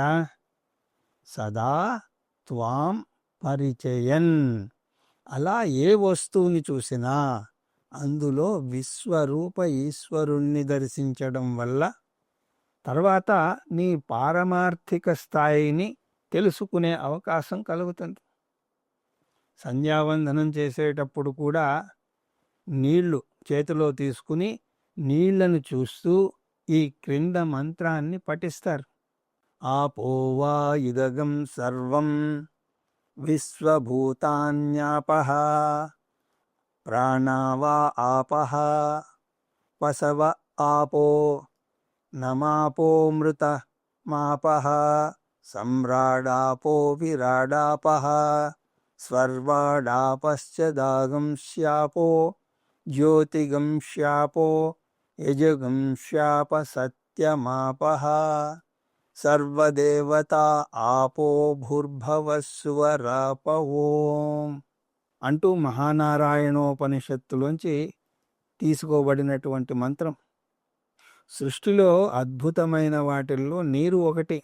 సదా త్వాం పరిచయన్. అలా ఏ వస్తువుని చూసినా అందులో విశ్వరూప ఈశ్వరుణ్ణి దర్శించడం వల్ల తర్వాత నీ పారమార్థిక స్థాయిని తెలుసుకునే అవకాశం కలుగుతుంది. సంధ్యావందనం చేసేటప్పుడు కూడా నీళ్లు చేతిలో తీసుకుని నీళ్లను చూస్తూ ఈ క్రింద మంత్రాన్ని పఠిస్తారు. ఆపోవా ఇదగం సర్వం విశ్వభూతాన్యాపః ప్రాణావా ఆపః పశవ ఆపో నమాపోమృత మాపః సమ్రాడాపో విరాడాపః స్వర్వాడాపశ్చ దాగంశ్యాపో జ్యోతిగంశ్యాపో యజగంశ్యాప సత్యమాపః సర్వదేవతా ఆపో భూర్భవస్సువరాపవోం అంటూ మహానారాయణోపనిషత్తులోంచి తీసుకోబడినటువంటి మంత్రం. సృష్టిలో అద్భుతమైన వాటిల్లో నీరు ఒకటి.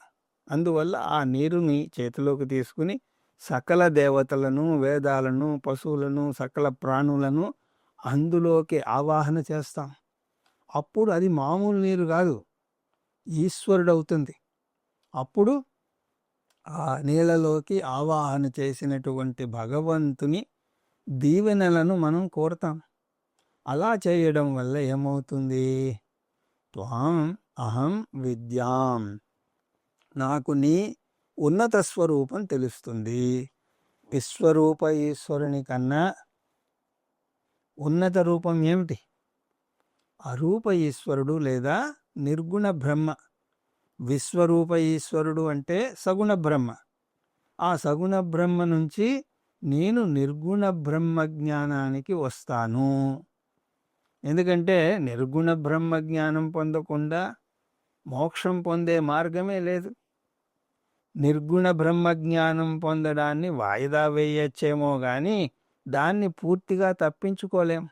అందువల్ల ఆ నీరుని చేతిలోకి తీసుకుని సకల దేవతలను, వేదాలను, పశువులను, సకల ప్రాణులను అందులోకి ఆవాహన చేస్తాం. అప్పుడు అది మామూలు నీరు కాదు, ఈశ్వరుడవుతుంది. అప్పుడు ఆ నీళ్ళలోకి ఆవాహన చేసినటువంటి భగవంతుని దీవెనలను మనం కోరుతాం. అలా చేయడం వల్ల ఏమవుతుంది? త్వాం అహం విద్యాం, నాకు నీ ఉన్నత స్వరూపం తెలుస్తుంది. విశ్వరూప ఈశ్వరుని కన్నా ఉన్నత రూపం ఏమిటి? అరూప ఈశ్వరుడు లేదా నిర్గుణ బ్రహ్మ. విశ్వరూప ఈశ్వరుడు అంటే సగుణ బ్రహ్మ. ఆ సగుణ బ్రహ్మ నుంచి నేను నిర్గుణ బ్రహ్మ జ్ఞానానికి వస్తాను. ఎందుకంటే నిర్గుణ బ్రహ్మ జ్ఞానం పొందకుండా మోక్షం పొందే మార్గమే లేదు. నిర్గుణ బ్రహ్మ జ్ఞానం పొందడాన్ని వాయిదా వేయచ్చేమో కానీ దాన్ని పూర్తిగా తప్పించుకోలేం.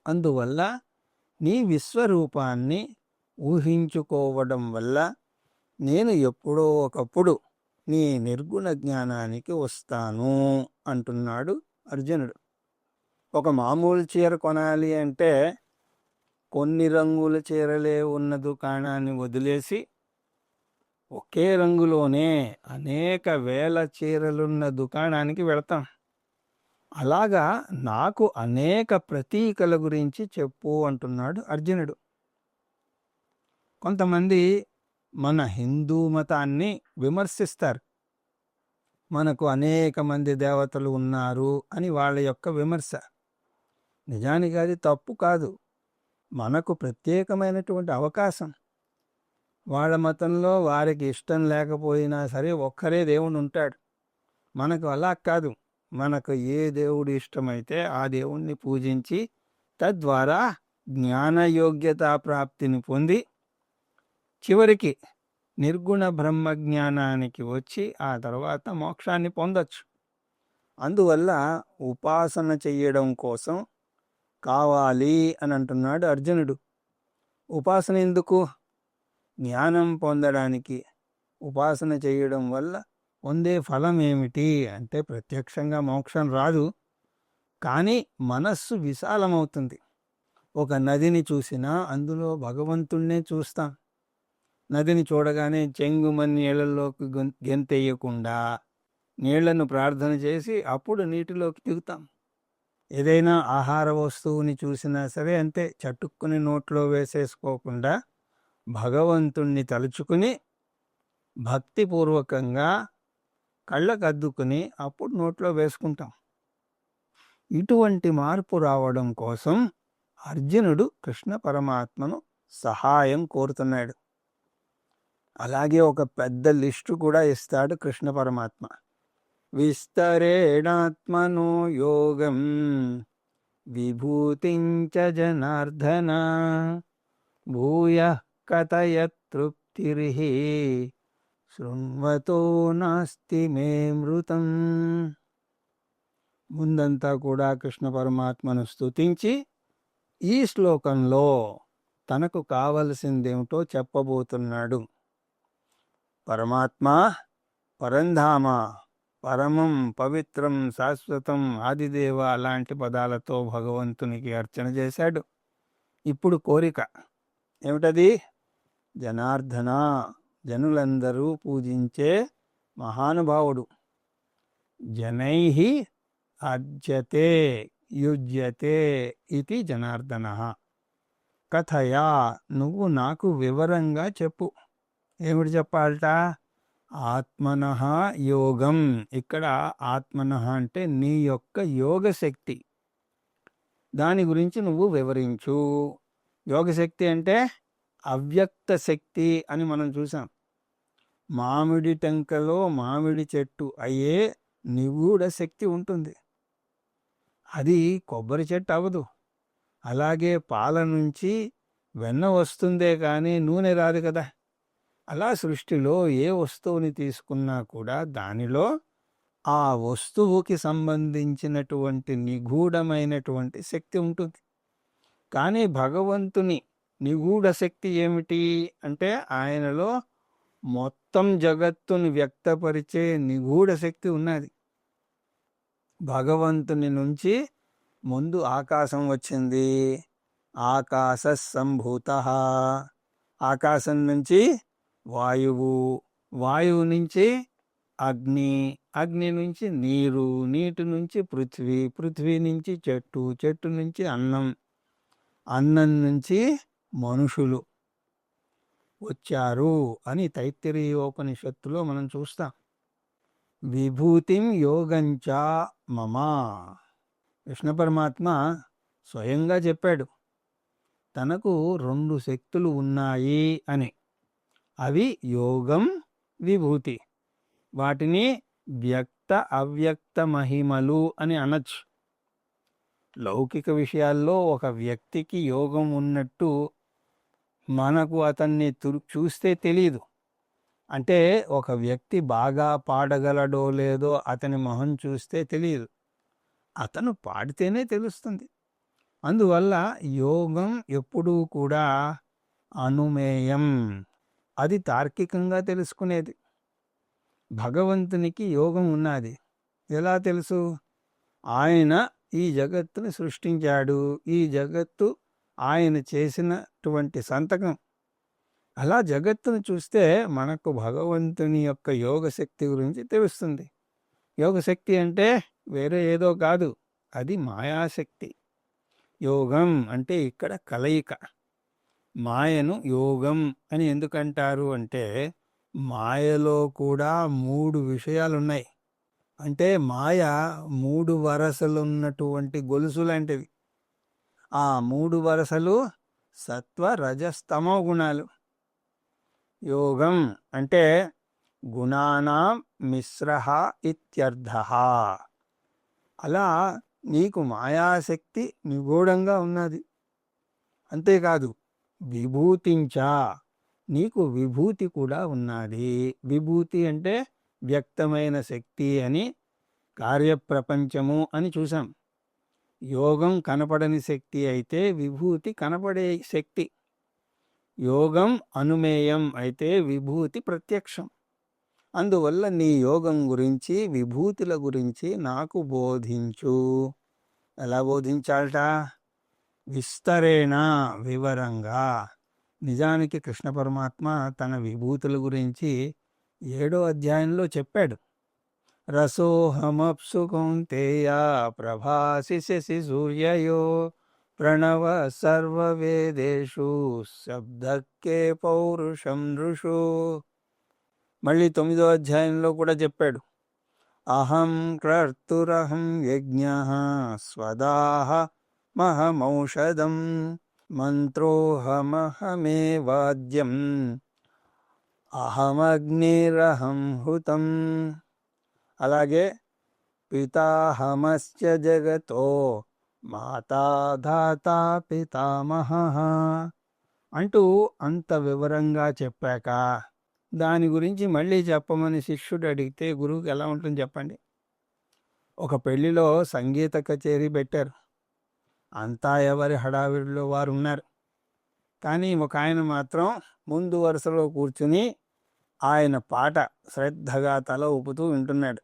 అందువల్ల నీ విశ్వరూపాన్ని ఊహించుకోవడం వల్ల నేను ఎప్పుడో ఒకప్పుడు నీ నిర్గుణ జ్ఞానానికి వస్తాను అంటున్నాడు అర్జునుడు. ఒక మామూలు చీర కొనాలి అంటే కొన్ని రంగుల చీరలే ఉన్న దుకాణాన్ని వదిలేసి ఒకే రంగులోనే అనేక వేల చీరలున్న దుకాణానికి వెళతాం. అలాగా నాకు అనేక ప్రతీకల గురించి చెప్పు అంటున్నాడు అర్జునుడు. కొంతమంది మన హిందూ మతాన్ని విమర్శిస్తారు. మనకు అనేక మంది దేవతలు ఉన్నారు అని వాళ్ళ యొక్క విమర్శ. నిజానికి అది తప్పు కాదు, మనకు ప్రత్యేకమైనటువంటి అవకాశం. వాళ్ళ మతంలో వారికి ఇష్టం లేకపోయినా సరే ఒక్కరే దేవుడు ఉంటాడు. మనకు అలా కాదు, మనకు ఏ దేవుడు ఇష్టమైతే ఆ దేవుణ్ణి పూజించి తద్వారా జ్ఞానయోగ్యతా ప్రాప్తిని పొంది చివరికి నిర్గుణ బ్రహ్మ జ్ఞానానికి వచ్చి ఆ తర్వాత మోక్షాన్ని పొందొచ్చు. అందువల్ల ఉపాసన చెయ్యడం కోసం కావాలి అని అంటున్నాడు అర్జునుడు. ఉపాసన ఎందుకు? జ్ఞానం పొందడానికి. ఉపాసన చేయడం వల్ల పొందే ఫలం ఏమిటి అంటే ప్రత్యక్షంగా మోక్షం రాదు, కానీ మనస్సు విశాలమవుతుంది. ఒక నదిని చూసినా అందులో భగవంతుణ్ణే చూస్తాం. నదిని చూడగానే చెంగుమని నీళ్ళల్లోకి గెంతెయ్యకుండా నీళ్లను ప్రార్థన చేసి అప్పుడు నీటిలోకి దిగుతాం. ఏదైనా ఆహార వస్తువుని చూసినా సరే అంతే, చటుక్కుని నోట్లో వేసేసుకోకుండా భగవంతుణ్ణి తలుచుకుని భక్తిపూర్వకంగా కళ్ళకద్దుకుని అప్పుడు నోట్లో వేసుకుంటాం. ఇటువంటి మార్పు రావడం కోసం అర్జునుడు కృష్ణ పరమాత్మను సహాయం కోరుతున్నాడు. అలాగే ఒక పెద్ద లిస్టు కూడా ఇస్తాడు కృష్ణ పరమాత్మ. విస్తరేణాత్మనో యోగం విభూతించ జనార్దన భూయః కథయ తృప్తిర్హి శృణ్వతో నాస్తి మే మృతం. ముందంతా కూడా కృష్ణ పరమాత్మను స్తుతించి ఈ శ్లోకంలో తనకు కావలసిందేమిటో చెప్పబోతున్నాడు. పరమాత్మ, పరంధామ, పరమం, పవిత్రం, శాశ్వతం, ఆదిదేవ అలాంటి పదాలతో భగవంతునికి అర్చన చేశాడు. ఇప్పుడు కోరిక ఏమిటది? జనార్దన, జనులందరూ పూజించే మహానుభావుడు. జనైః అర్జ్యతే యుజ్యతే ఇది జనార్దన. కథయా, నువ్వు నాకు వివరంగా చెప్పు. ఏమిటి చెప్పాలట? ఆత్మనః యోగం. ఇక్కడ ఆత్మనః అంటే నీ యొక్క యోగశక్తి, దాని గురించి నువ్వు వివరించు. యోగశక్తి అంటే అవ్యక్త శక్తి అని మనం చూసాం. మామిడి టెంకలో మామిడి చెట్టు అయ్యే నిగూఢ శక్తి ఉంటుంది, అది కొబ్బరి చెట్టు అవ్వదు. అలాగే పాల నుంచి వెన్న వస్తుందే కానీ నూనె రాదు కదా. అలా సృష్టిలో ఏ వస్తువుని తీసుకున్నా కూడా దానిలో ఆ వస్తువుకి సంబంధించినటువంటి నిగూఢమైనటువంటి శక్తి ఉంటుంది. కానీ భగవంతుని నిగూఢ శక్తి ఏమిటి అంటే ఆయనలో మొత్తం జగత్తుని వ్యక్తపరిచే నిగూఢ శక్తి ఉన్నది. భగవంతుని నుంచి ముందు ఆకాశం వచ్చింది, ఆకాశ సంభూత. ఆకాశం నుంచి వాయువు, వాయువు నుంచి అగ్ని, అగ్ని నుంచి నీరు, నీటి నుంచి పృథ్వీ, పృథ్వీ నుంచి చెట్టు, చెట్టు నుంచి అన్నం, అన్నం నుంచి మనుషులు వచ్చారు అని తైత్తిరీయోపనిషత్తులో మనం చూస్తాం. విభూతిం యోగంచ మమ. కృష్ణ పరమాత్మ స్వయంగా చెప్పాడు తనకు 2 శక్తులు ఉన్నాయి అని. అవి యోగం, విభూతి. వాటిని వ్యక్త అవ్యక్త మహిమలు అని అనొచ్చు. లౌకిక విషయాల్లో ఒక వ్యక్తికి యోగం ఉన్నట్టు మనకు అతన్ని చూస్తే తెలియదు. అంటే ఒక వ్యక్తి బాగా పాడగలడో లేదో అతని మొహం చూస్తే తెలియదు, అతను పాడితేనే తెలుస్తుంది. అందువల్ల యోగం ఎప్పుడూ కూడా అనుమేయం, అది తార్కికంగా తెలుసుకునేది. భగవంతునికి యోగం ఉన్నది. ఎలా తెలుసు? ఆయన ఈ జగత్తుని సృష్టించాడు, ఈ జగత్తు ఆయన చేసినటువంటి సంతకం. అలా జగత్తును చూస్తే మనకు భగవంతుని యొక్క యోగశక్తి గురించి తెలుస్తుంది. యోగశక్తి అంటే వేరే ఏదో కాదు, అది మాయాశక్తి. యోగం అంటే ఇక్కడ కలయిక. మాయను యోగం అని ఎందుకంటారు అంటే మాయలో కూడా 3 విషయాలున్నాయి. అంటే మాయ 3 వరసలున్నటువంటి గొలుసు లాంటివి. ఆ 3 వరసలు సత్వ రజస్తమో గుణాలు. యోగం అంటే గుణానాం మిశ్రః ఇత్యర్థః. అలా నీకు మాయాశక్తి నిగూఢంగా ఉన్నది. అంతేకాదు విభూతించ, నీకు విభూతి కూడా ఉన్నది. విభూతి అంటే వ్యక్తమైన శక్తి అని, కార్యప్రపంచము అని చూసాం. యోగం కనపడని శక్తి అయితే విభూతి కనపడే శక్తి. యోగం అనుమేయం అయితే విభూతి ప్రత్యక్షం. అందువల్ల నీ యోగం గురించి, విభూతుల గురించి నాకు బోధించు. ఎలా బోధించాలట? విస్తరేణ, వివరంగా. నిజానికి కృష్ణ పరమాత్మ తన విభూతుల గురించి 7వ అధ్యాయంలో చెప్పాడు. రసోహమప్సు కౌంతేయ ప్రభాసి శశి సూర్యయో ప్రణవ సర్వవేదేషు శబ్దకే పౌరుషం నృషు. మళ్ళీ 9వ అధ్యాయంలో కూడా చెప్పాడు, అహం కర్తురహం యజ్ఞ స్వదాహ మహమౌషధం మంత్రోహమహమే వాద్యం అహమగ్నిరహం హుతం. అలాగే పితాహమస్య జగతో మాతా ధాతా పితామహః అంటూ అంత వివరంగా చెప్పాక దాని గురించి మళ్ళీ చెప్పమని శిష్యుడు అడిగితే గురువుకి ఎలా ఉంటుంది చెప్పండి. ఒక పెళ్లిలో సంగీత కచేరీ పెట్టారు, అంతా ఎవరి హడావిడిలో వారు ఉన్నారు. కానీ ఒక ఆయన మాత్రం ముందు వరుసలో కూర్చుని ఆయన పాట శ్రద్ధగా తల ఊపుతూ వింటున్నాడు.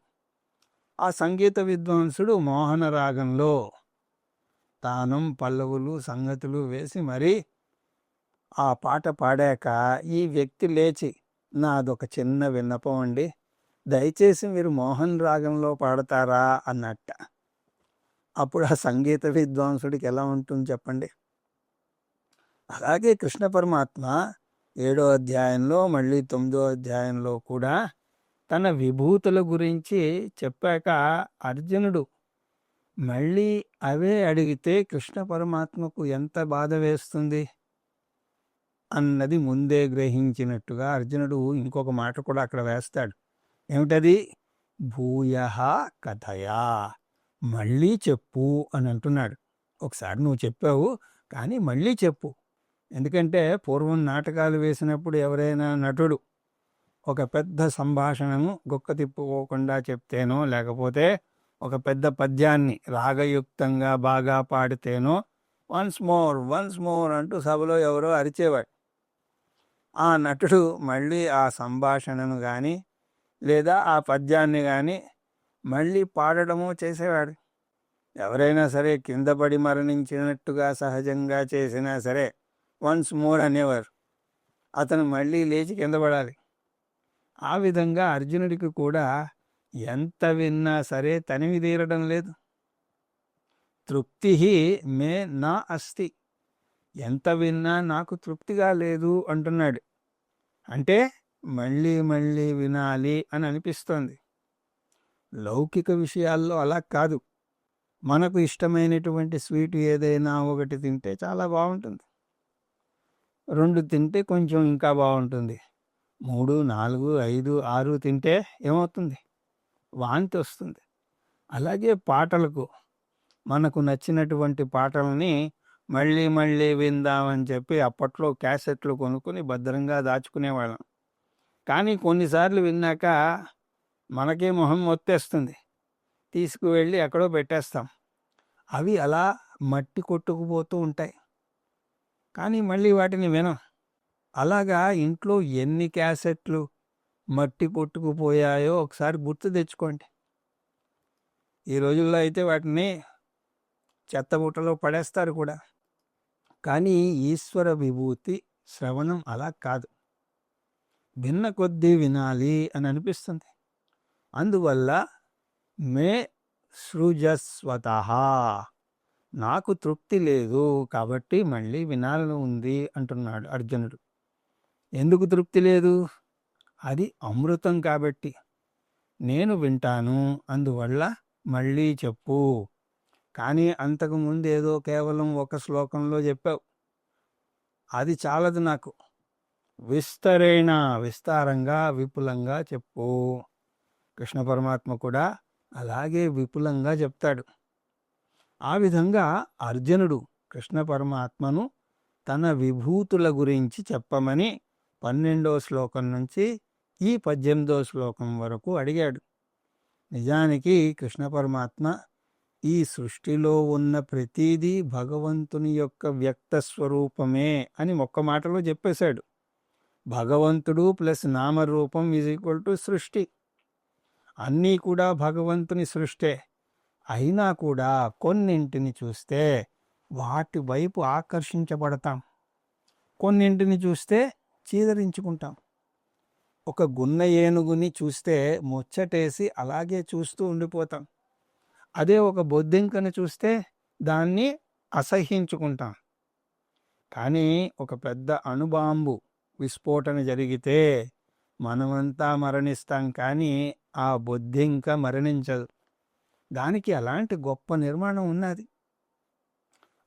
ఆ సంగీత విద్వాంసుడు మోహన రాగంలో తానం పల్లవులు సంగతులు వేసి మరీ ఆ పాట పాడాక ఈ వ్యక్తి లేచి, నాదొక చిన్న విన్నపం అండి, దయచేసి మీరు మోహన్ రాగంలో పాడతారా అన్నట్ట. అప్పుడు ఆ సంగీత విద్వాంసుడికి ఎలా ఉంటుంది చెప్పండి. అలాగే కృష్ణ పరమాత్మ 7వ అధ్యాయంలో మళ్ళీ 9వ అధ్యాయంలో కూడా తన విభూతుల గురించి చెప్పాక అర్జునుడు మళ్ళీ అవే అడిగితే కృష్ణ పరమాత్మకు ఎంత బాధ వేస్తుంది అన్నది ముందే గ్రహించినట్టుగా అర్జునుడు ఇంకొక మాట కూడా అక్కడ వేస్తాడు. ఏమిటది? భూయః కథయా, మళ్ళీ చెప్పు అని అంటున్నాడు. ఒకసారి నువ్వు చెప్పావు కానీ మళ్ళీ చెప్పు. ఎందుకంటే పూర్వం నాటకాలు వేసినప్పుడు ఎవరైనా నటుడు ఒక పెద్ద సంభాషణను గుక్క తిప్పుకోకుండా చెప్తేనో, లేకపోతే ఒక పెద్ద పద్యాన్ని రాగయుక్తంగా బాగా పాడితేనో వన్స్ మోర్ అంటూ సభలో ఎవరో అరిచేవాడు. ఆ నటుడు మళ్ళీ ఆ సంభాషణను కానీ లేదా ఆ పద్యాన్ని కానీ మళ్ళీ పాడడము చేసేవాడు. ఎవరైనా సరే కింద పడి మరణించినట్టుగా సహజంగా చేసినా సరే వన్స్ మోర్ అనేవారు. అతను మళ్ళీ లేచి కింద పడాలి. ఆ విధంగా అర్జునుడికి కూడా ఎంత విన్నా సరే తనివి తీరడం లేదు. తృప్తి మే నా అస్తి, ఎంత విన్నా నాకు తృప్తిగా లేదు అంటున్నాడు. అంటే మళ్ళీ మళ్ళీ వినాలి అని అనిపిస్తోంది. లౌకిక విషయాల్లో అలా కాదు. మనకు ఇష్టమైనటువంటి స్వీట్ ఏదైనా ఒకటి తింటే చాలా బాగుంటుంది, 2 తింటే కొంచెం ఇంకా బాగుంటుంది, 3, 4, 5, 6 తింటే ఏమవుతుంది? వాంతి వస్తుంది. అలాగే పాటలకు మనకు నచ్చినటువంటి పాటలని మళ్ళీ మళ్ళీ విందామని చెప్పి అప్పట్లో క్యాసెట్లు కొనుక్కొని భద్రంగా దాచుకునేవాళ్ళం. కానీ కొన్నిసార్లు విన్నాక మనకే మొహం మొత్తేస్తుంది, తీసుకువెళ్ళి ఎక్కడో పెట్టేస్తాం. అవి అలా మట్టి కొట్టుకుపోతూ ఉంటాయి, కానీ మళ్ళీ వాటిని వినం. అలాగా ఇంట్లో ఎన్ని క్యాసెట్లు మట్టి కొట్టుకుపోయాయో ఒకసారి గుర్తు తెచ్చుకోండి. ఈ రోజుల్లో అయితే వాటిని చెత్తబుట్టలో పడేస్తారు కూడా. కానీ ఈశ్వర విభూతి శ్రవణం అలా కాదు, విన్న కొద్దీ వినాలి అని అనిపిస్తుంది. అందువల్ల మే సృజస్వతః, నాకు తృప్తి లేదు కాబట్టి మళ్ళీ వినాలని ఉంది అంటున్నాడు అర్జునుడు. ఎందుకు తృప్తి లేదు? అది అమృతం కాబట్టి. నేను వింటాను, అందువల్ల మళ్ళీ చెప్పు. కానీ అంతకుముందు ఏదో కేవలం ఒక శ్లోకంలో చెప్పావు, అది చాలదు నాకు. విస్తారంగా విపులంగా చెప్పు. కృష్ణ పరమాత్మ కూడా అలాగే విపులంగా చెప్తాడు. ఆ విధంగా అర్జునుడు కృష్ణ పరమాత్మను తన విభూతుల గురించి చెప్పమని 12వ శ్లోకం నుంచి ఈ 18వ శ్లోకం వరకు అడిగాడు. నిజానికి కృష్ణ పరమాత్మ ఈ సృష్టిలో ఉన్న ప్రతీదీ భగవంతుని యొక్క వ్యక్త స్వరూపమే అని ఒక్క మాటలో చెప్పేశాడు. భగవంతుడు ప్లస్ నామరూపం = సృష్టి. అన్నీ కూడా భగవంతుని సృష్టే. అయినా కూడా కొన్నింటిని చూస్తే వాటి వైపు ఆకర్షించబడతాం, కొన్నింటిని చూస్తే చీదరించుకుంటాం. ఒక గున్న ఏనుగుని చూస్తే ముచ్చటేసి అలాగే చూస్తూ ఉండిపోతాం. అదే ఒక బొద్దింకను చూస్తే దాన్ని అసహ్యించుకుంటాం. కానీ ఒక పెద్ద అణుబాంబు విస్ఫోటన జరిగితే మనమంతా మరణిస్తాం, కానీ ఆ బొద్దింక మరణించదు. దానికి అలాంటి గొప్ప నిర్మాణం ఉన్నది.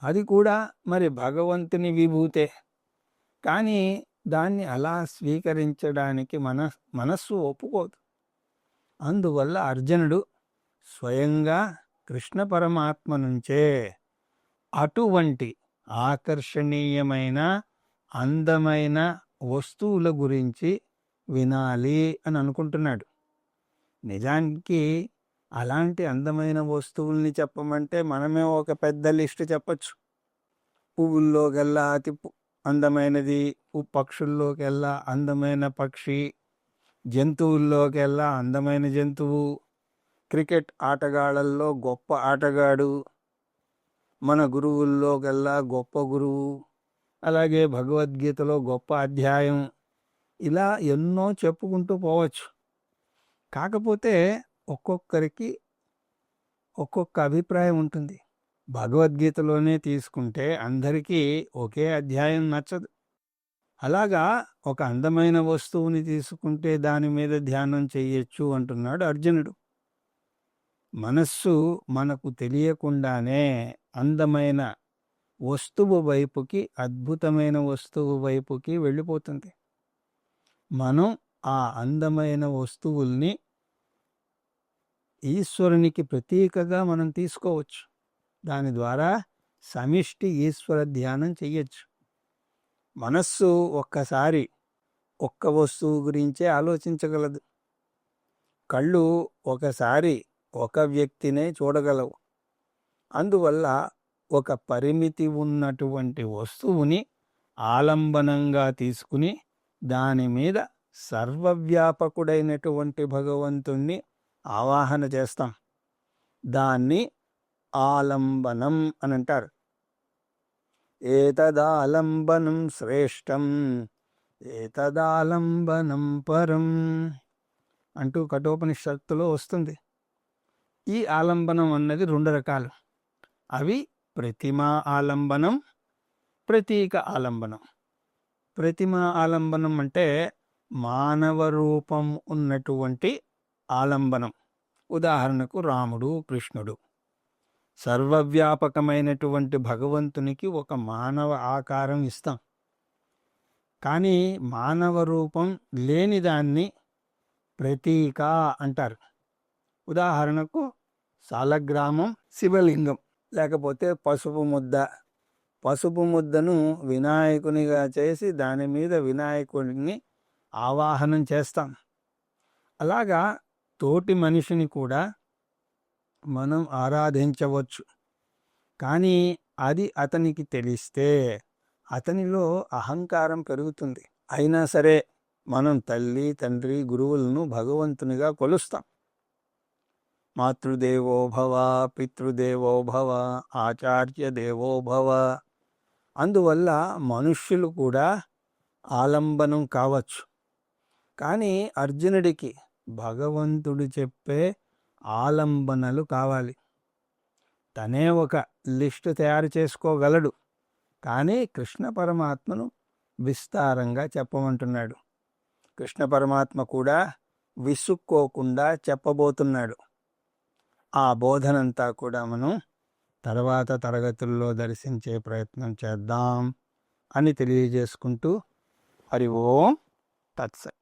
అది కూడా మరి భగవంతుని విభూతే. కానీ దాన్ని అలా స్వీకరించడానికి మనస్సు ఒప్పుకోదు. అందువల్ల అర్జునుడు స్వయంగా కృష్ణ పరమాత్మ నుంచే అటువంటి ఆకర్షణీయమైన అందమైన వస్తువుల గురించి వినాలి అని అనుకుంటున్నాడు. నిజానికి అలాంటి అందమైన వస్తువుల్ని చెప్పమంటే మనమే ఒక పెద్ద లిస్టు చెప్పచ్చు. పువ్వుల్లోకెల్లా అతి అందమైనది పక్షుల్లోకెల్లా అందమైన పక్షి, జంతువుల్లోకెల్లా అందమైన జంతువు, క్రికెట్ ఆటగాళ్ళల్లో గొప్ప ఆటగాడు, మన గురువుల్లోకెల్లా గొప్ప గురువు, అలాగే భగవద్గీతలో గొప్ప అధ్యాయం, ఇలా ఎన్నో చెప్పుకుంటూ పోవచ్చు. కాకపోతే ఒక్కొక్కరికి ఒక్కొక్క అభిప్రాయం ఉంటుంది. భగవద్గీతలోనే తీసుకుంటే అందరికీ ఒకే అధ్యాయం నచ్చదు. అలాగా ఒక అందమైన వస్తువుని తీసుకుంటే దాని మీద ధ్యానం చెయ్యొచ్చు అంటున్నాడు అర్జునుడు. మనస్సు మనకు తెలియకుండానే అందమైన వస్తువు వైపుకి, అద్భుతమైన వస్తువు వైపుకి వెళ్ళిపోతుంది. మనం ఆ అందమైన వస్తువుల్ని ఈశ్వరునికి ప్రతీకగా మనం తీసుకోవచ్చు. దాని ద్వారా సమిష్టి ఈశ్వర ధ్యానం చెయ్యొచ్చు. మనస్సు ఒక్కసారి ఒక్క వస్తువు గురించే ఆలోచించగలదు. కళ్ళు ఒకసారి ఒక వ్యక్తినే చూడగలవు. అందువల్ల ఒక పరిమితి ఉన్నటువంటి వస్తువుని ఆలంబనంగా తీసుకుని దాని మీద సర్వవ్యాపకుడైనటువంటి భగవంతుణ్ణి ఆవాహన చేస్తాం. దాన్ని ఆలంబనం అని అంటారు. ఏతదాలంబనం శ్రేష్టం ఏతదాలంబనం పరం అంటూ కఠోపనిషత్తులో వస్తుంది. ఈ ఆలంబనం అన్నది 2 రకాలు. అవి ప్రతిమా ఆలంబనం, ప్రతీక ఆలంబనం. ప్రతిమా ఆలంబనం అంటే మానవ రూపం ఉన్నటువంటి ఆలంబనం. ఉదాహరణకు రాముడు, కృష్ణుడు. సర్వవ్యాపకమైనటువంటి భగవంతునికి ఒక మానవ ఆకారం ఇస్తాం. కానీ మానవ రూపం లేని దాన్ని ప్రతీక అంటారు. ఉదాహరణకు సాలగ్రామం శివలింగం, లేకపోతే పసుపు ముద్ద. పసుపు ముద్దను వినాయకునిగా చేసి దాని మీద వినాయకుడిని ఆవాహనం చేస్తాం. అలాగా తోటి మనిషిని కూడా మనం ఆరాధించవచ్చు. కానీ అది అతనికి తెలిస్తే అతనిలో అహంకారం పెరుగుతుంది. అయినా సరే మనం తల్లి, తండ్రి, గురువులను భగవంతునిగా కొలుస్తాం. మాతృదేవో భవ, పితృదేవో భవ, ఆచార్య దేవో భవ. అందువల్ల మనుష్యులు కూడా ఆలంబనం కావచ్చు. కానీ అర్జునుడికి భగవంతుడు చెప్పే ఆలంబనలు కావాలి. తనే ఒక లిస్టు తయారు చేసుకోగలడు, కానీ కృష్ణ పరమాత్మను విస్తారంగా చెప్పమంటున్నాడు. కృష్ణ పరమాత్మ కూడా విసుక్కోకుండా చెప్పబోతున్నాడు. ఆ బోధనంతా కూడా మనం తర్వాత తరగతుల్లో దర్శించే ప్రయత్నం చేద్దాం అని తెలియజేసుకుంటూ హరి ఓం తత్సత్.